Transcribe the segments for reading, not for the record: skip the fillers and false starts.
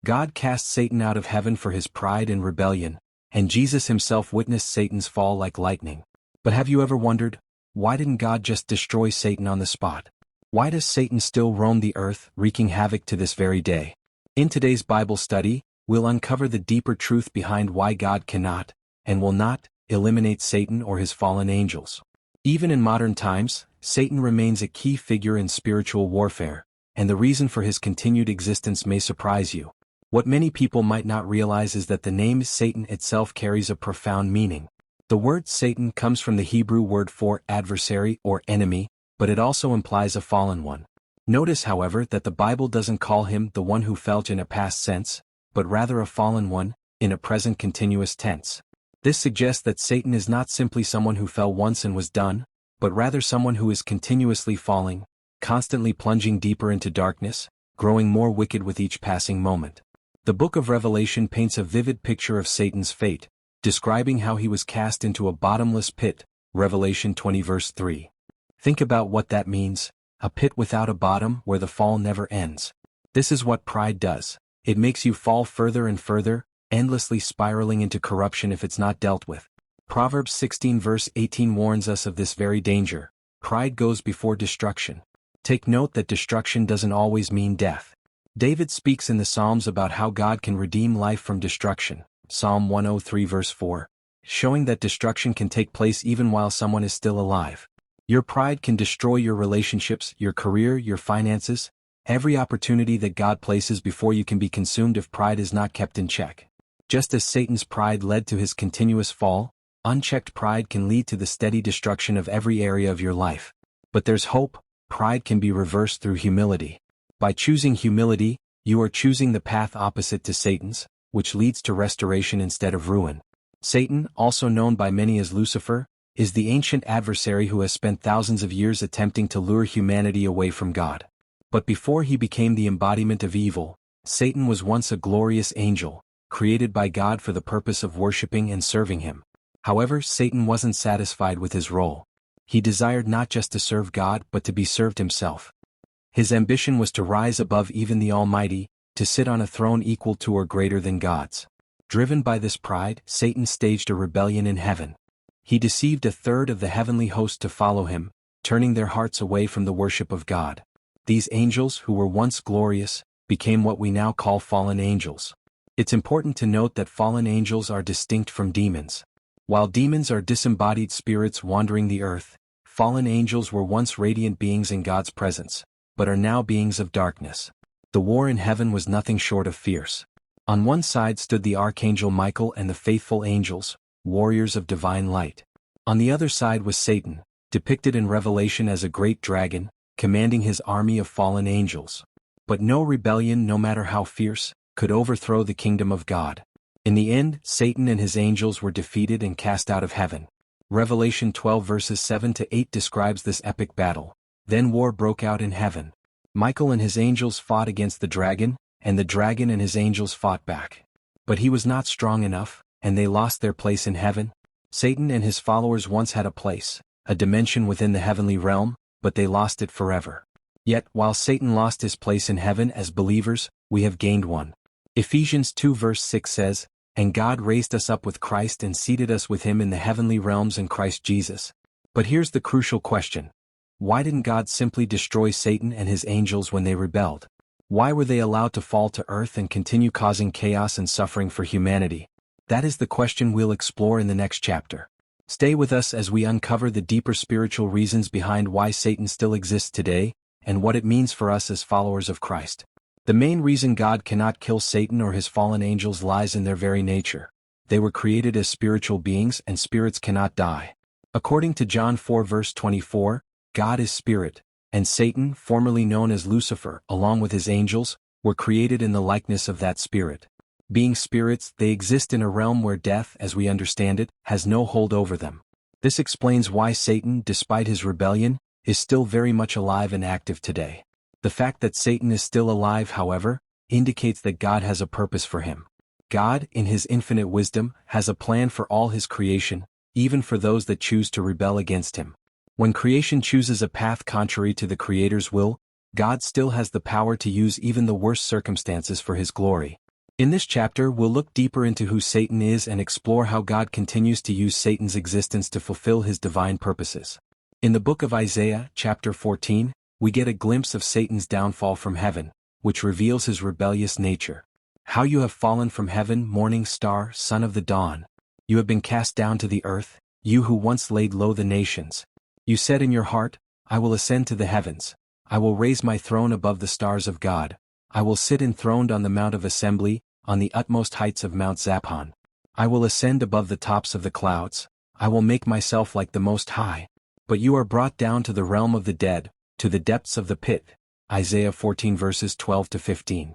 God cast Satan out of heaven for his pride and rebellion, and Jesus himself witnessed Satan's fall like lightning. But have you ever wondered, why didn't God just destroy Satan on the spot? Why does Satan still roam the earth, wreaking havoc to this very day? In today's Bible study, we'll uncover the deeper truth behind why God cannot, and will not, eliminate Satan or his fallen angels. Even in modern times, Satan remains a key figure in spiritual warfare, and the reason for his continued existence may surprise you. What many people might not realize is that the name Satan itself carries a profound meaning. The word Satan comes from the Hebrew word for adversary or enemy, but it also implies a fallen one. Notice, however, that the Bible doesn't call him the one who fell in a past sense, but rather a fallen one, in a present continuous tense. This suggests that Satan is not simply someone who fell once and was done, but rather someone who is continuously falling, constantly plunging deeper into darkness, growing more wicked with each passing moment. The book of Revelation paints a vivid picture of Satan's fate, describing how he was cast into a bottomless pit, Revelation 20 verse 3. Think about what that means, a pit without a bottom where the fall never ends. This is what pride does. It makes you fall further and further, endlessly spiraling into corruption if it's not dealt with. Proverbs 16 verse 18 warns us of this very danger. Pride goes before destruction. Take note that destruction doesn't always mean death. David speaks in the Psalms about how God can redeem life from destruction, Psalm 103 verse 4, showing that destruction can take place even while someone is still alive. Your pride can destroy your relationships, your career, your finances. Every opportunity that God places before you can be consumed if pride is not kept in check. Just as Satan's pride led to his continuous fall, unchecked pride can lead to the steady destruction of every area of your life. But there's hope. Pride can be reversed through humility. By choosing humility, you are choosing the path opposite to Satan's, which leads to restoration instead of ruin. Satan, also known by many as Lucifer, is the ancient adversary who has spent thousands of years attempting to lure humanity away from God. But before he became the embodiment of evil, Satan was once a glorious angel, created by God for the purpose of worshiping and serving him. However, Satan wasn't satisfied with his role. He desired not just to serve God but to be served himself. His ambition was to rise above even the Almighty, to sit on a throne equal to or greater than God's. Driven by this pride, Satan staged a rebellion in heaven. He deceived a third of the heavenly host to follow him, turning their hearts away from the worship of God. These angels, who were once glorious, became what we now call fallen angels. It's important to note that fallen angels are distinct from demons. While demons are disembodied spirits wandering the earth, fallen angels were once radiant beings in God's presence, but are now beings of darkness. The war in heaven was nothing short of fierce. On one side stood the archangel Michael and the faithful angels, warriors of divine light. On the other side was Satan, depicted in Revelation as a great dragon, commanding his army of fallen angels. But no rebellion, no matter how fierce, could overthrow the kingdom of God. In the end, Satan and his angels were defeated and cast out of heaven. Revelation 12 verses 7 to 8 describes this epic battle. Then war broke out in heaven. Michael and his angels fought against the dragon, and the dragon and his angels fought back. But he was not strong enough, and they lost their place in heaven. Satan and his followers once had a place, a dimension within the heavenly realm, but they lost it forever. Yet, while Satan lost his place in heaven, as believers, we have gained one. Ephesians 2 verse 6 says, "And God raised us up with Christ and seated us with him in the heavenly realms in Christ Jesus." But here's the crucial question. Why didn't God simply destroy Satan and his angels when they rebelled? Why were they allowed to fall to earth and continue causing chaos and suffering for humanity? That is the question we'll explore in the next chapter. Stay with us as we uncover the deeper spiritual reasons behind why Satan still exists today, and what it means for us as followers of Christ. The main reason God cannot kill Satan or his fallen angels lies in their very nature. They were created as spiritual beings, and spirits cannot die. According to John 4 verse 24, God is spirit, and Satan, formerly known as Lucifer, along with his angels, were created in the likeness of that spirit. Being spirits, they exist in a realm where death, as we understand it, has no hold over them. This explains why Satan, despite his rebellion, is still very much alive and active today. The fact that Satan is still alive, however, indicates that God has a purpose for him. God, in his infinite wisdom, has a plan for all his creation, even for those that choose to rebel against him. When creation chooses a path contrary to the Creator's will, God still has the power to use even the worst circumstances for his glory. In this chapter we'll look deeper into who Satan is and explore how God continues to use Satan's existence to fulfill his divine purposes. In the book of Isaiah, chapter 14, we get a glimpse of Satan's downfall from heaven, which reveals his rebellious nature. How you have fallen from heaven, morning star, son of the dawn. You have been cast down to the earth, you who once laid low the nations. You said in your heart, I will ascend to the heavens. I will raise my throne above the stars of God. I will sit enthroned on the mount of assembly, on the utmost heights of Mount Zaphon. I will ascend above the tops of the clouds. I will make myself like the Most High. But you are brought down to the realm of the dead, to the depths of the pit. Isaiah 14 verses 12 to 15.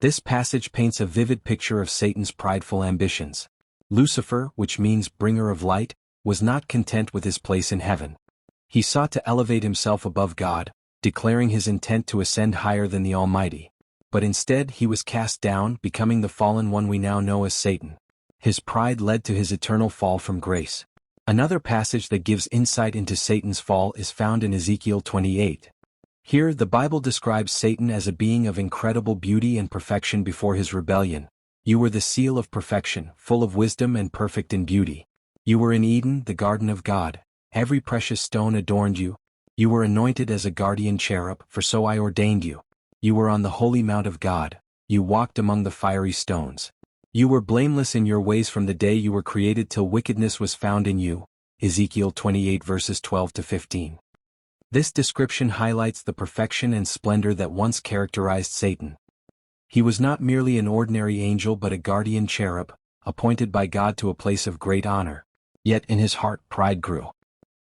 This passage paints a vivid picture of Satan's prideful ambitions. Lucifer, which means bringer of light, was not content with his place in heaven. He sought to elevate himself above God, declaring his intent to ascend higher than the Almighty. But instead he was cast down, becoming the fallen one we now know as Satan. His pride led to his eternal fall from grace. Another passage that gives insight into Satan's fall is found in Ezekiel 28. Here the Bible describes Satan as a being of incredible beauty and perfection before his rebellion. You were the seal of perfection, full of wisdom and perfect in beauty. You were in Eden, the garden of God. Every precious stone adorned you. You were anointed as a guardian cherub, for so I ordained you. You were on the holy mount of God. You walked among the fiery stones. You were blameless in your ways from the day you were created till wickedness was found in you. Ezekiel 28 verses 12 to 15. This description highlights the perfection and splendor that once characterized Satan. He was not merely an ordinary angel but a guardian cherub, appointed by God to a place of great honor. Yet in his heart pride grew.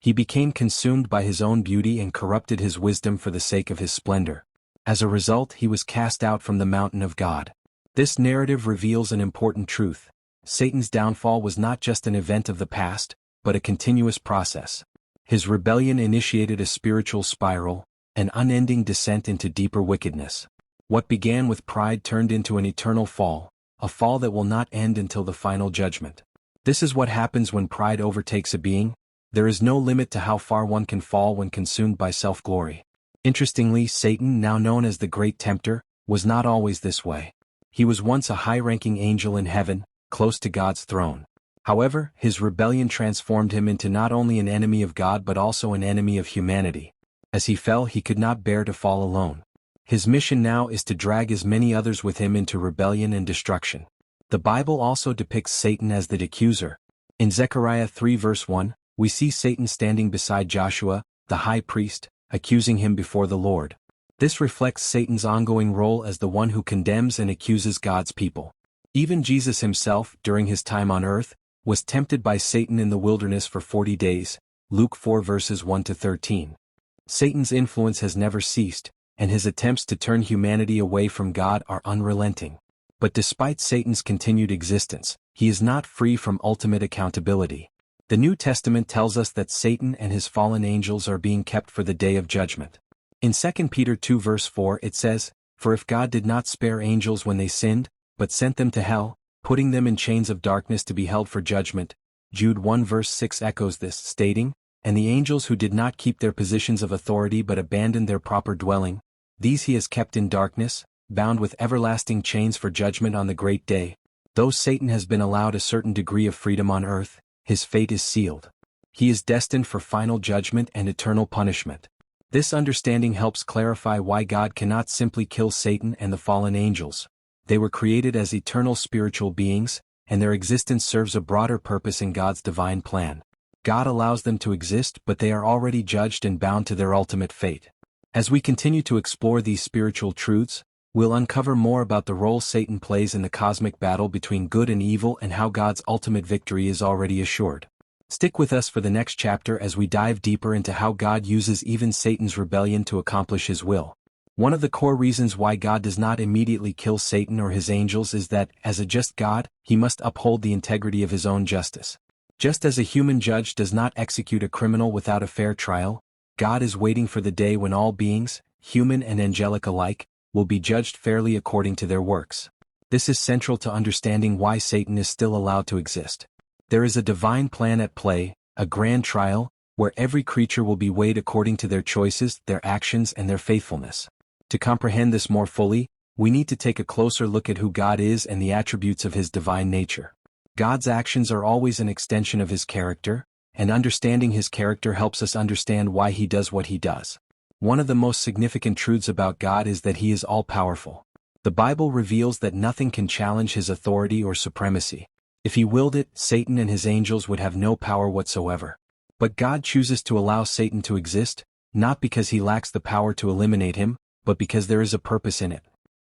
He became consumed by his own beauty and corrupted his wisdom for the sake of his splendor. As a result, he was cast out from the mountain of God. This narrative reveals an important truth. Satan's downfall was not just an event of the past, but a continuous process. His rebellion initiated a spiritual spiral, an unending descent into deeper wickedness. What began with pride turned into an eternal fall, a fall that will not end until the final judgment. This is what happens when pride overtakes a being. There is no limit to how far one can fall when consumed by self-glory. Interestingly, Satan, now known as the Great Tempter, was not always this way. He was once a high-ranking angel in heaven, close to God's throne. However, his rebellion transformed him into not only an enemy of God but also an enemy of humanity. As he fell, he could not bear to fall alone. His mission now is to drag as many others with him into rebellion and destruction. The Bible also depicts Satan as the accuser. In Zechariah 3 verse 1, we see Satan standing beside Joshua, the high priest, accusing him before the Lord. This reflects Satan's ongoing role as the one who condemns and accuses God's people. Even Jesus himself, during his time on earth, was tempted by Satan in the wilderness for 40 days, Luke 4 verses 1 to 13. Satan's influence has never ceased, and his attempts to turn humanity away from God are unrelenting. But despite Satan's continued existence, he is not free from ultimate accountability. The New Testament tells us that Satan and his fallen angels are being kept for the day of judgment. In 2 Peter 2 verse 4 it says, For if God did not spare angels when they sinned, but sent them to hell, putting them in chains of darkness to be held for judgment, Jude 1 verse 6 echoes this, stating, And the angels who did not keep their positions of authority but abandoned their proper dwelling, these he has kept in darkness, bound with everlasting chains for judgment on the great day. Though Satan has been allowed a certain degree of freedom on earth, his fate is sealed. He is destined for final judgment and eternal punishment. This understanding helps clarify why God cannot simply kill Satan and the fallen angels. They were created as eternal spiritual beings, and their existence serves a broader purpose in God's divine plan. God allows them to exist, but they are already judged and bound to their ultimate fate. As we continue to explore these spiritual truths, we'll uncover more about the role Satan plays in the cosmic battle between good and evil and how God's ultimate victory is already assured. Stick with us for the next chapter as we dive deeper into how God uses even Satan's rebellion to accomplish his will. One of the core reasons why God does not immediately kill Satan or his angels is that, as a just God, he must uphold the integrity of his own justice. Just as a human judge does not execute a criminal without a fair trial, God is waiting for the day when all beings, human and angelic alike, will be judged fairly according to their works. This is central to understanding why Satan is still allowed to exist. There is a divine plan at play, a grand trial, where every creature will be weighed according to their choices, their actions, and their faithfulness. To comprehend this more fully, we need to take a closer look at who God is and the attributes of his divine nature. God's actions are always an extension of his character, and understanding his character helps us understand why he does what he does. One of the most significant truths about God is that he is all-powerful. The Bible reveals that nothing can challenge his authority or supremacy. If he willed it, Satan and his angels would have no power whatsoever. But God chooses to allow Satan to exist, not because he lacks the power to eliminate him, but because there is a purpose in it.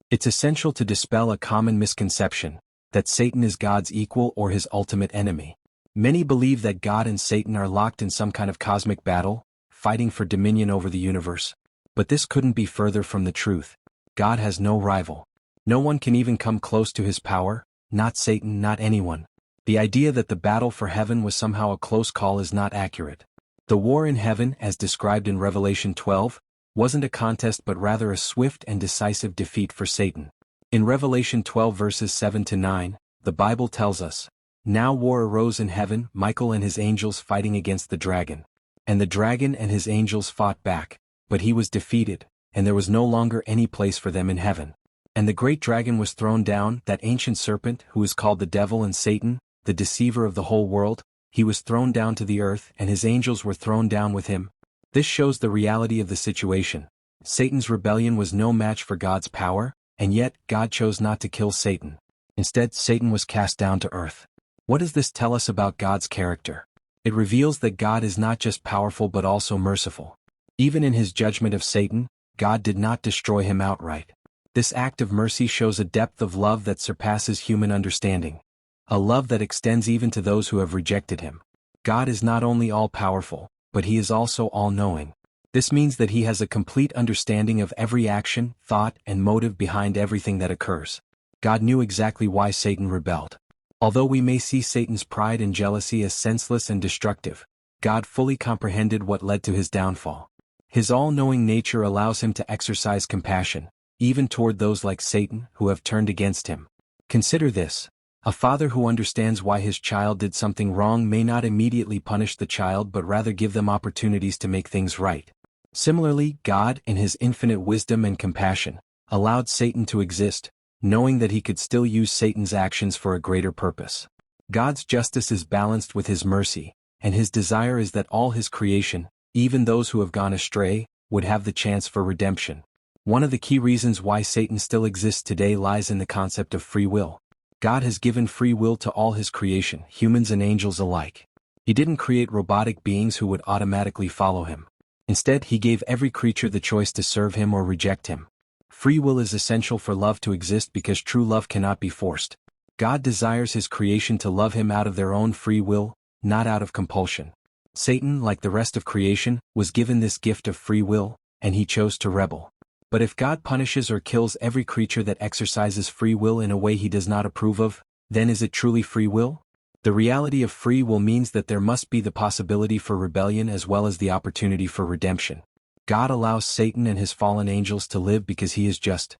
It's essential to dispel a common misconception, that Satan is God's equal or his ultimate enemy. Many believe that God and Satan are locked in some kind of cosmic battle, fighting for dominion over the universe. But this couldn't be further from the truth. God has no rival. No one can even come close to his power, not Satan, not anyone. The idea that the battle for heaven was somehow a close call is not accurate. The war in heaven, as described in Revelation 12, wasn't a contest but rather a swift and decisive defeat for Satan. In Revelation 12 verses 7-9, the Bible tells us, "Now war arose in heaven, Michael and his angels fighting against the dragon. And the dragon and his angels fought back, but he was defeated, and there was no longer any place for them in heaven. And the great dragon was thrown down, that ancient serpent who is called the devil and Satan, the deceiver of the whole world. He was thrown down to the earth, and his angels were thrown down with him." This shows the reality of the situation. Satan's rebellion was no match for God's power, and yet God chose not to kill Satan. Instead, Satan was cast down to earth. What does this tell us about God's character? It reveals that God is not just powerful but also merciful. Even in his judgment of Satan, God did not destroy him outright. This act of mercy shows a depth of love that surpasses human understanding. A love that extends even to those who have rejected him. God is not only all-powerful, but he is also all-knowing. This means that he has a complete understanding of every action, thought, and motive behind everything that occurs. God knew exactly why Satan rebelled. Although we may see Satan's pride and jealousy as senseless and destructive, God fully comprehended what led to his downfall. His all-knowing nature allows him to exercise compassion, even toward those like Satan who have turned against him. Consider this. A father who understands why his child did something wrong may not immediately punish the child but rather give them opportunities to make things right. Similarly, God, in his infinite wisdom and compassion, allowed Satan to exist, knowing that he could still use Satan's actions for a greater purpose. God's justice is balanced with his mercy, and his desire is that all his creation, even those who have gone astray, would have the chance for redemption. One of the key reasons why Satan still exists today lies in the concept of free will. God has given free will to all his creation, humans and angels alike. He didn't create robotic beings who would automatically follow him. Instead, he gave every creature the choice to serve him or reject him. Free will is essential for love to exist because true love cannot be forced. God desires his creation to love him out of their own free will, not out of compulsion. Satan, like the rest of creation, was given this gift of free will, and he chose to rebel. But if God punishes or kills every creature that exercises free will in a way he does not approve of, then is it truly free will? The reality of free will means that there must be the possibility for rebellion as well as the opportunity for redemption. God allows Satan and his fallen angels to live because he is just.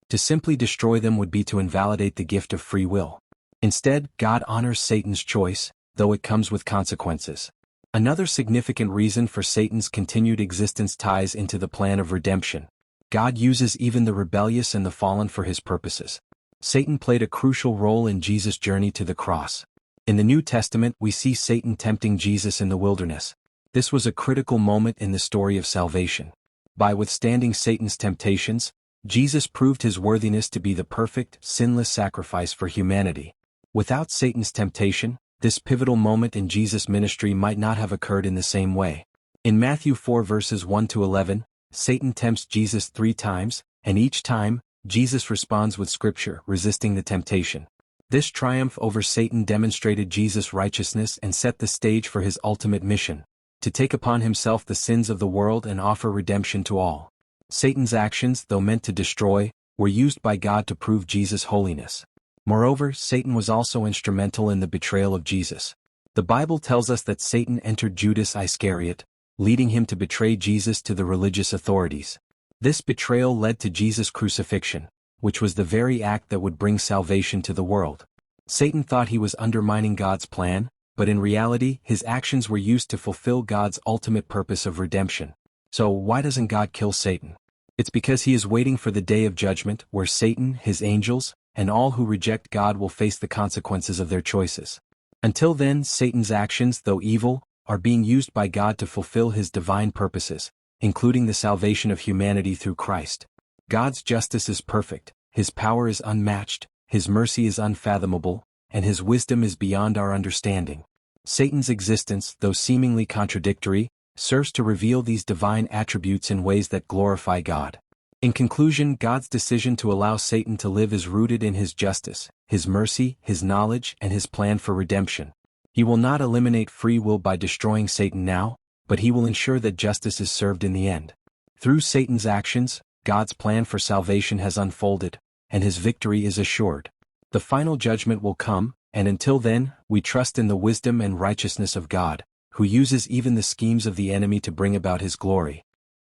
To simply destroy them would be to invalidate the gift of free will. Instead, God honors Satan's choice, though it comes with consequences. Another significant reason for Satan's continued existence ties into the plan of redemption. God uses even the rebellious and the fallen for his purposes. Satan played a crucial role in Jesus' journey to the cross. In the New Testament, we see Satan tempting Jesus in the wilderness. This was a critical moment in the story of salvation. By withstanding Satan's temptations, Jesus proved his worthiness to be the perfect, sinless sacrifice for humanity. Without Satan's temptation, this pivotal moment in Jesus' ministry might not have occurred in the same way. In Matthew 4 verses 1-11, Satan tempts Jesus 3 times, and each time, Jesus responds with Scripture, resisting the temptation. This triumph over Satan demonstrated Jesus' righteousness and set the stage for his ultimate mission, to take upon himself the sins of the world and offer redemption to all. Satan's actions, though meant to destroy, were used by God to prove Jesus' holiness. Moreover, Satan was also instrumental in the betrayal of Jesus. The Bible tells us that Satan entered Judas Iscariot, leading him to betray Jesus to the religious authorities. This betrayal led to Jesus' crucifixion, which was the very act that would bring salvation to the world. Satan thought he was undermining God's plan, but in reality, his actions were used to fulfill God's ultimate purpose of redemption. So why doesn't God kill Satan? It's because he is waiting for the day of judgment where Satan, his angels, and all who reject God will face the consequences of their choices. Until then, Satan's actions, though evil, are being used by God to fulfill his divine purposes, including the salvation of humanity through Christ. God's justice is perfect, his power is unmatched, his mercy is unfathomable, and his wisdom is beyond our understanding. Satan's existence, though seemingly contradictory, serves to reveal these divine attributes in ways that glorify God. In conclusion, God's decision to allow Satan to live is rooted in his justice, his mercy, his knowledge, and his plan for redemption. He will not eliminate free will by destroying Satan now, but he will ensure that justice is served in the end. Through Satan's actions, God's plan for salvation has unfolded, and his victory is assured. The final judgment will come, and until then, we trust in the wisdom and righteousness of God, who uses even the schemes of the enemy to bring about his glory.